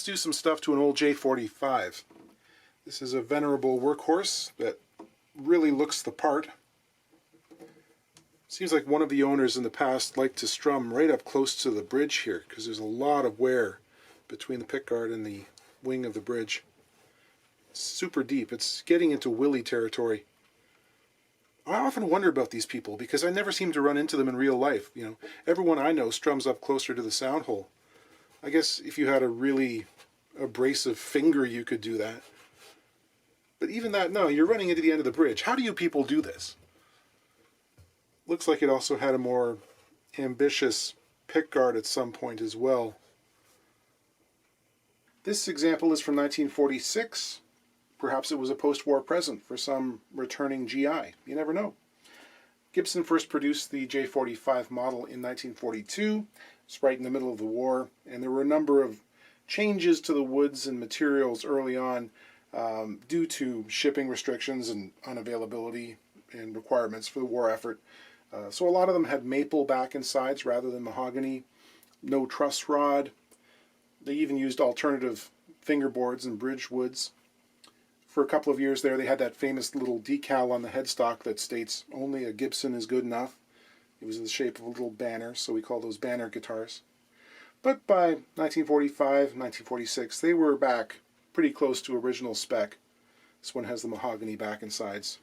do some stuff to an old J-45. This is a venerable workhorse that really looks the part. Seems like one of the owners in the past liked to strum right up close to the bridge here, because there's a lot of wear between the pickguard and the wing of the bridge. It's super deep. It's getting into willy territory. I often wonder about these people because I never seem to run into them in real life. You know, everyone I know strums up closer to the sound hole. I guess if you had a really abrasive finger, you could do that. But even that, no, you're running into the end of the bridge. How do you people do this? Looks like it also had a more ambitious pickguard at some point as well. This example is from 1946. Perhaps it was a post-war present for some returning GI. You never know. Gibson first produced the J-45 model in 1942. It's right in the middle of the war, and there were a number of changes to the woods and materials early on due to shipping restrictions and unavailability and requirements for the war effort. So a lot of them had maple back and sides rather than mahogany, no truss rod. They even used alternative fingerboards and bridge woods. For a couple of years there, they had that famous little decal on the headstock that states, "Only a Gibson is good enough." It was in the shape of a little banner, so we call those banner guitars. But by 1945, 1946, they were back pretty close to original spec. This one has the mahogany back and sides.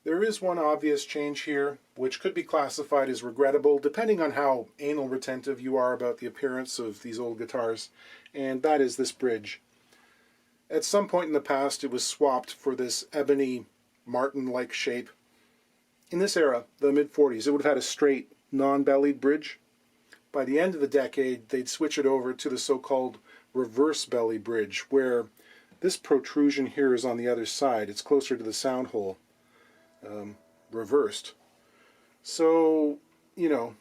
There is one obvious change here, which could be classified as regrettable, depending on how anal retentive you are about the appearance of these old guitars, and that is this bridge. At some point in the past, it was swapped for this ebony Martin-like shape. In this era, the mid-40s, it would have had a straight, non-bellied bridge. By the end of the decade, they'd switch it over to the so-called reverse belly bridge, where this protrusion here is on the other side. It's closer to the sound hole, reversed. So, you know,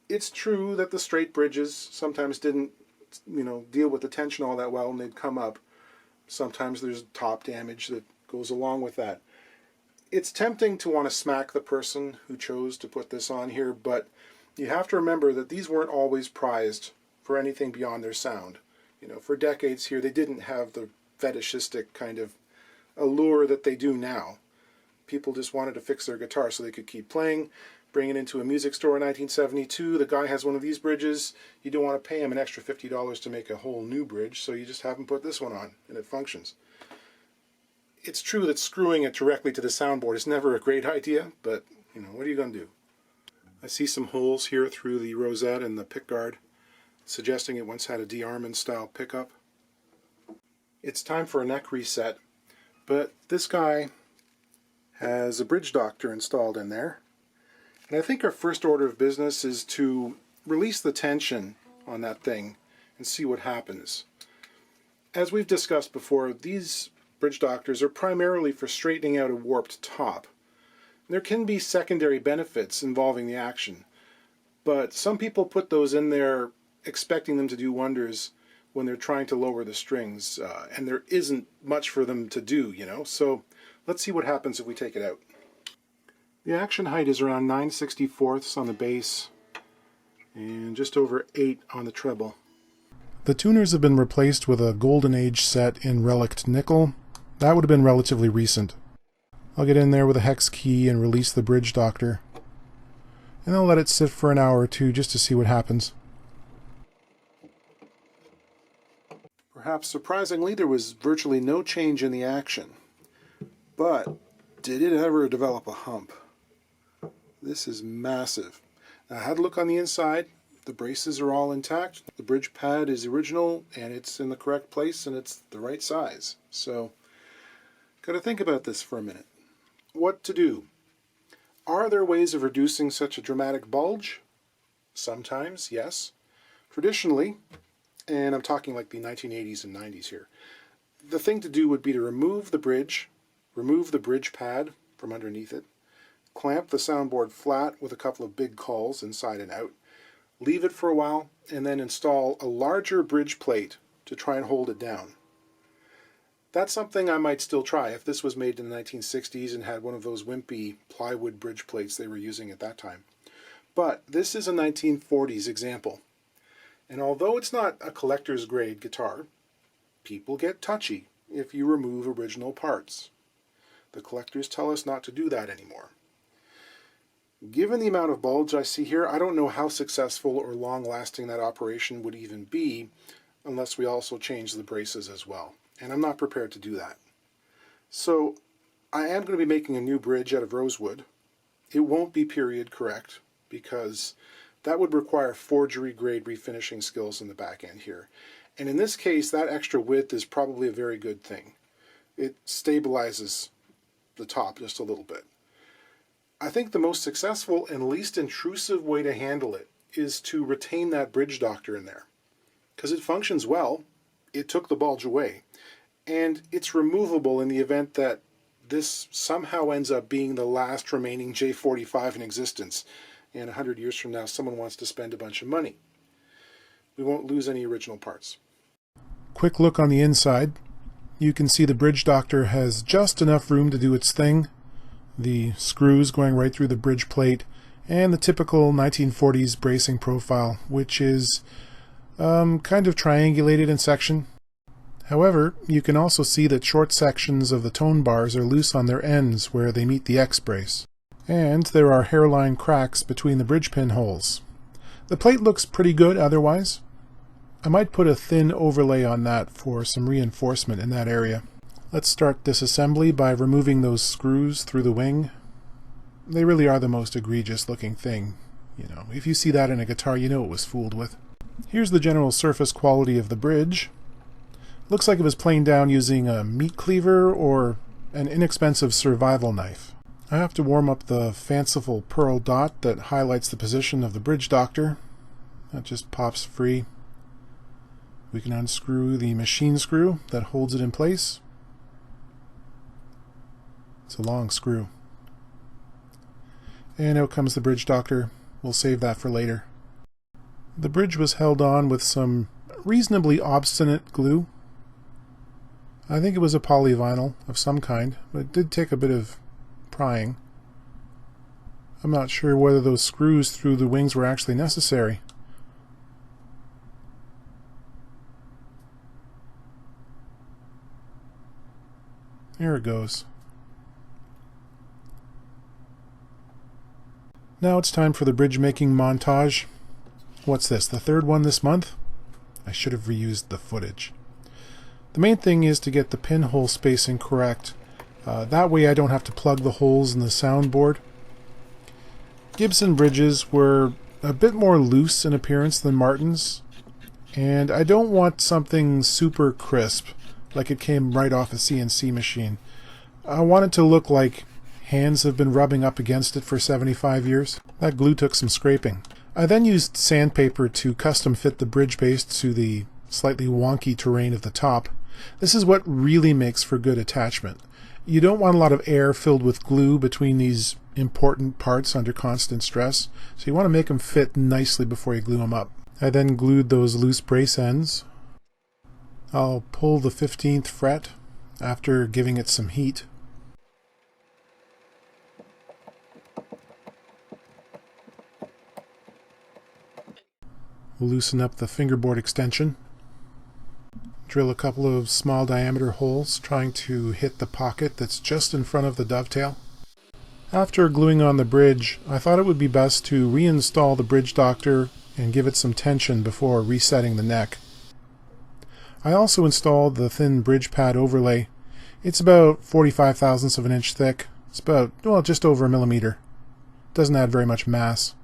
it's true that the straight bridges sometimes didn't, deal with the tension all that well, and they'd come up. Sometimes there's top damage that goes along with that. It's tempting to want to smack the person who chose to put this on here, but you have to remember that these weren't always prized for anything beyond their sound. For decades here, they didn't have the fetishistic kind of allure that they do now. People just wanted to fix their guitar so they could keep playing. Bring it into a music store in 1972, the guy has one of these bridges. You don't want to pay him an extra $50 to make a whole new bridge, so you just have him put this one on, and it functions. It's true that screwing it directly to the soundboard is never a great idea, but, what are you going to do? I see some holes here through the rosette and the pickguard, suggesting it once had a de-Armand style pickup. It's time for a neck reset, but this guy has a bridge doctor installed in there. And I think our first order of business is to release the tension on that thing and see what happens. As we've discussed before, these bridge doctors are primarily for straightening out a warped top. There can be secondary benefits involving the action, but some people put those in there expecting them to do wonders when they're trying to lower the strings, and there isn't much for them to do, so let's see what happens if we take it out. The action height is around 9/64 on the bass and just over 8 on the treble. The tuners have been replaced with a Golden Age set in relict nickel. That would have been relatively recent. I'll get in there with a hex key and release the bridge doctor. And I'll let it sit for an hour or two just to see what happens. Perhaps surprisingly, there was virtually no change in the action. But did it ever develop a hump? This is massive. Now, I had a look on the inside. The braces are all intact. The bridge pad is original, and it's in the correct place, and it's the right size. So, got to think about this for a minute. What to do? Are there ways of reducing such a dramatic bulge? Sometimes, yes. Traditionally, and I'm talking like the 1980s and 90s here, the thing to do would be to remove the bridge pad from underneath it, clamp the soundboard flat with a couple of big cauls inside and out, leave it for a while, and then install a larger bridge plate to try and hold it down. That's something I might still try if this was made in the 1960s and had one of those wimpy plywood bridge plates they were using at that time. But this is a 1940s example. And although it's not a collector's grade guitar, people get touchy if you remove original parts. The collectors tell us not to do that anymore. Given the amount of bulge I see here, I don't know how successful or long-lasting that operation would even be unless we also change the braces as well. And I'm not prepared to do that. So I am going to be making a new bridge out of rosewood. It won't be period correct because that would require forgery grade refinishing skills in the back end here. And in this case, that extra width is probably a very good thing. It stabilizes the top just a little bit. I think the most successful and least intrusive way to handle it is to retain that bridge doctor in there. Because it functions well, it took the bulge away, and it's removable in the event that this somehow ends up being the last remaining J-45 in existence, and 100 years from now someone wants to spend a bunch of money. We won't lose any original parts. Quick look on the inside. You can see the bridge doctor has just enough room to do its thing. The screws going right through the bridge plate, and the typical 1940s bracing profile, which is kind of triangulated in section. However, you can also see that short sections of the tone bars are loose on their ends where they meet the X-brace. And there are hairline cracks between the bridge pin holes. The plate looks pretty good otherwise. I might put a thin overlay on that for some reinforcement in that area. Let's start this assembly by removing those screws through the wing. They really are the most egregious looking thing. You know, if you see that in a guitar, you know it was fooled with. Here's the general surface quality of the bridge. Looks like it was planed down using a meat cleaver or an inexpensive survival knife. I have to warm up the fanciful pearl dot that highlights the position of the bridge doctor. That just pops free. We can unscrew the machine screw that holds it in place. It's a long screw. And out comes the bridge doctor. We'll save that for later. The bridge was held on with some reasonably obstinate glue. I think it was a polyvinyl of some kind, but it did take a bit of prying. I'm not sure whether those screws through the wings were actually necessary. There it goes. Now it's time for the bridge making montage. What's this, the third one this month? I should have reused the footage. The main thing is to get the pinhole spacing correct. That way I don't have to plug the holes in the soundboard. Gibson bridges were a bit more loose in appearance than Martin's, and I don't want something super crisp, like it came right off a CNC machine. I want it to look like hands have been rubbing up against it for 75 years. That glue took some scraping. I then used sandpaper to custom fit the bridge base to the slightly wonky terrain of the top. This is what really makes for good attachment. You don't want a lot of air filled with glue between these important parts under constant stress, so you want to make them fit nicely before you glue them up. I then glued those loose brace ends. I'll pull the 15th fret after giving it some heat. We'll loosen up the fingerboard extension. Drill a couple of small diameter holes trying to hit the pocket that's just in front of the dovetail. After gluing on the bridge, I thought it would be best to reinstall the bridge doctor and give it some tension before resetting the neck. I also installed the thin bridge pad overlay. It's about 45 thousandths of an inch thick. It's about, well, just over a millimeter. Doesn't add very much mass.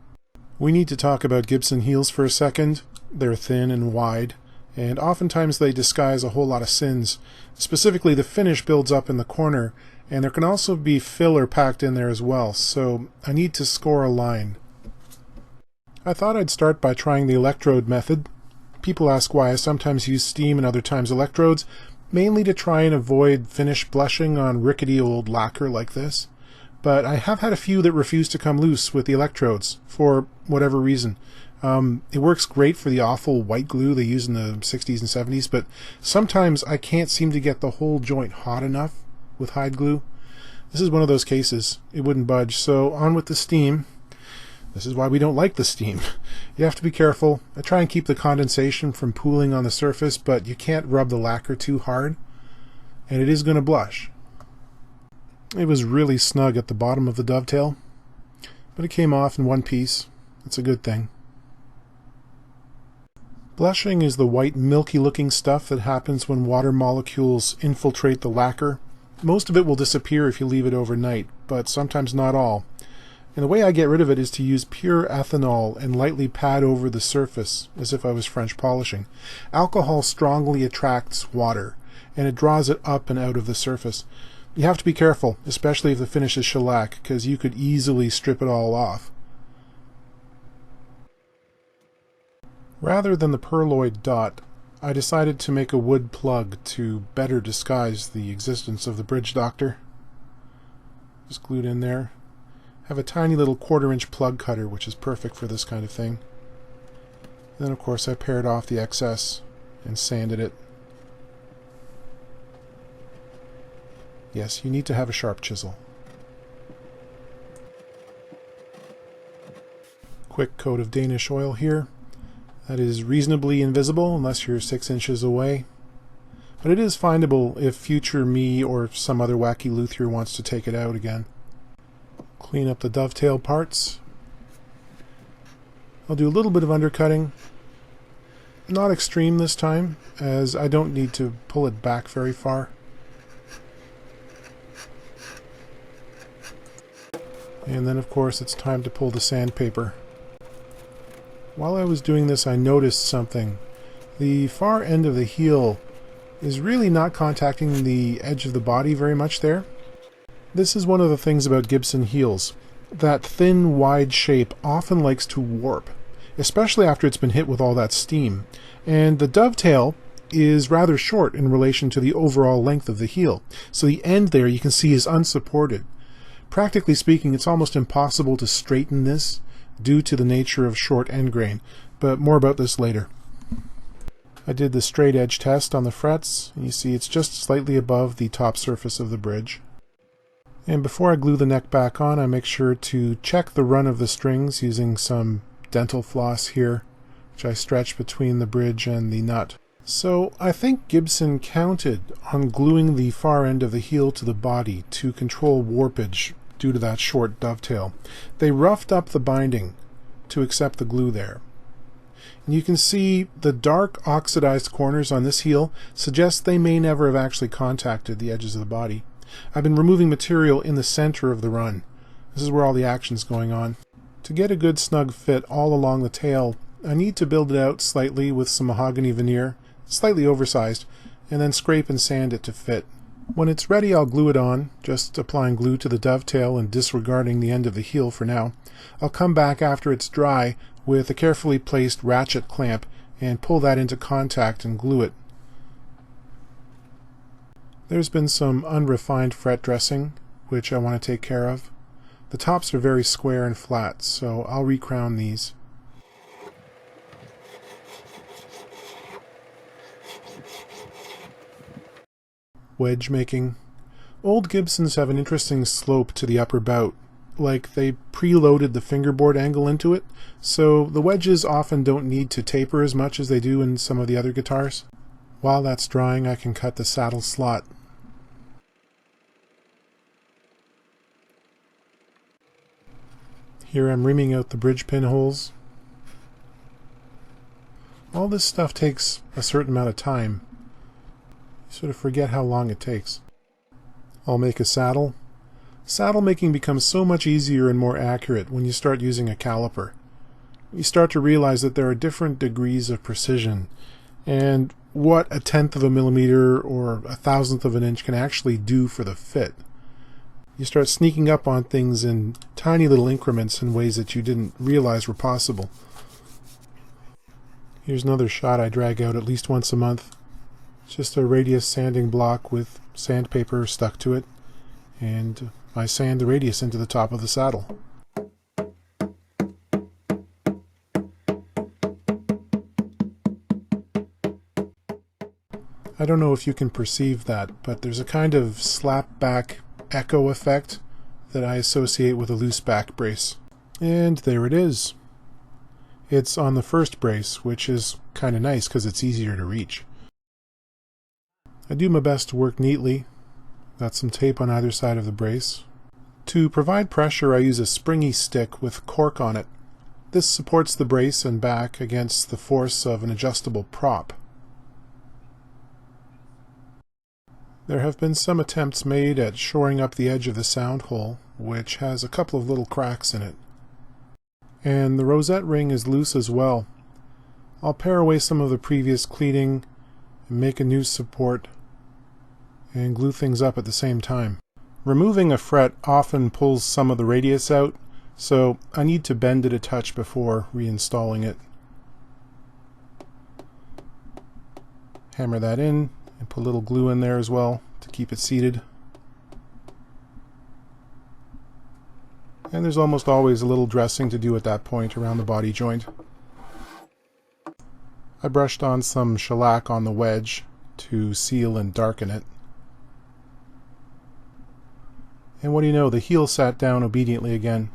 We need to talk about Gibson heels for a second. They're thin and wide, and oftentimes they disguise a whole lot of sins. Specifically, the finish builds up in the corner, and there can also be filler packed in there as well, so I need to score a line. I thought I'd start by trying the electrode method. People ask why I sometimes use steam and other times electrodes, mainly to try and avoid finish blushing on rickety old lacquer like this. But I have had a few that refuse to come loose with the electrodes, for whatever reason. It works great for the awful white glue they use in the 60s and 70s, but sometimes I can't seem to get the whole joint hot enough with hide glue. This is one of those cases. It wouldn't budge, so on with the steam. This is why we don't like the steam. You have to be careful. I try and keep the condensation from pooling on the surface, but you can't rub the lacquer too hard, and it is going to blush. It was really snug at the bottom of the dovetail, but it came off in one piece. It's a good thing. Blushing is the white, milky looking stuff that happens when water molecules infiltrate the lacquer. Most of it will disappear if you leave it overnight, but sometimes not all. And the way I get rid of it is to use pure ethanol and lightly pad over the surface, as if I was French polishing. Alcohol strongly attracts water, and it draws it up and out of the surface. You have to be careful, especially if the finish is shellac, because you could easily strip it all off. Rather than the perloid dot, I decided to make a wood plug to better disguise the existence of the bridge doctor. Just glued in there. Have a tiny little 1/4-inch plug cutter, which is perfect for this kind of thing. Then of course I pared off the excess and sanded it. Yes, you need to have a sharp chisel. Quick coat of Danish oil here. That is reasonably invisible unless you're 6 inches away. But it is findable if future me or some other wacky luthier wants to take it out again. Clean up the dovetail parts. I'll do a little bit of undercutting. Not extreme this time, as I don't need to pull it back very far. And then of course it's time to pull the sandpaper. While I was doing this, I noticed something. The far end of the heel is really not contacting the edge of the body very much there. This is one of the things about Gibson heels. That thin, wide shape often likes to warp, especially after it's been hit with all that steam. And the dovetail is rather short in relation to the overall length of the heel. So the end there you can see is unsupported. Practically speaking, it's almost impossible to straighten this due to the nature of short end grain, but more about this later. I did the straight edge test on the frets, and you see it's just slightly above the top surface of the bridge. And before I glue the neck back on, I make sure to check the run of the strings using some dental floss here, which I stretch between the bridge and the nut. So I think Gibson counted on gluing the far end of the heel to the body to control warpage due to that short dovetail. They roughed up the binding to accept the glue there. And you can see the dark oxidized corners on this heel suggest they may never have actually contacted the edges of the body. I've been removing material in the center of the run. This is where all the action's going on. To get a good snug fit all along the tail, I need to build it out slightly with some mahogany veneer, slightly oversized, and then scrape and sand it to fit. When it's ready, I'll glue it on, just applying glue to the dovetail and disregarding the end of the heel for now. I'll come back after it's dry with a carefully placed ratchet clamp and pull that into contact and glue it. There's been some unrefined fret dressing, which I want to take care of. The tops are very square and flat, so I'll recrown these. Wedge making. Old Gibsons have an interesting slope to the upper bout, like they preloaded the fingerboard angle into it, so the wedges often don't need to taper as much as they do in some of the other guitars. While that's drying, I can cut the saddle slot. Here I'm reaming out the bridge pin holes. All this stuff takes a certain amount of time. You sort of forget how long it takes. I'll make a saddle. Saddle making becomes so much easier and more accurate when you start using a caliper. You start to realize that there are different degrees of precision, and what 1/10 of a millimeter or 1/1000th of an inch can actually do for the fit. You start sneaking up on things in tiny little increments in ways that you didn't realize were possible. Here's another shot I drag out at least once a month. It's just a radius sanding block with sandpaper stuck to it, and I sand the radius into the top of the saddle. I don't know if you can perceive that, but there's a kind of slap back echo effect that I associate with a loose back brace. And there it is. It's on the first brace, which is kind of nice because it's easier to reach. I do my best to work neatly. Got some tape on either side of the brace. To provide pressure, I use a springy stick with cork on it. This supports the brace and back against the force of an adjustable prop. There have been some attempts made at shoring up the edge of the sound hole, which has a couple of little cracks in it. And the rosette ring is loose as well. I'll pare away some of the previous cleating and make a new support and glue things up at the same time. Removing a fret often pulls some of the radius out, so I need to bend it a touch before reinstalling it. Hammer that in and put a little glue in there as well to keep it seated. And there's almost always a little dressing to do at that point around the body joint. I brushed on some shellac on the wedge to seal and darken it. And what do you know, the heel sat down obediently again.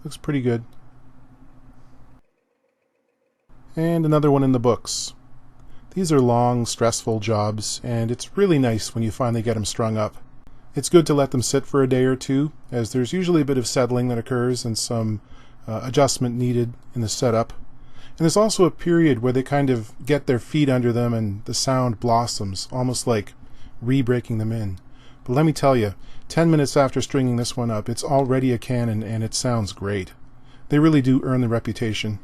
Looks pretty good. And another one in the books. These are long, stressful jobs, and it's really nice when you finally get them strung up. It's good to let them sit for a day or two, as there's usually a bit of settling that occurs and some adjustment needed in the setup. And there's also a period where they kind of get their feet under them and the sound blossoms, almost like re-breaking them in. But let me tell you, 10 minutes after stringing this one up, it's already a cannon and it sounds great. They really do earn the reputation.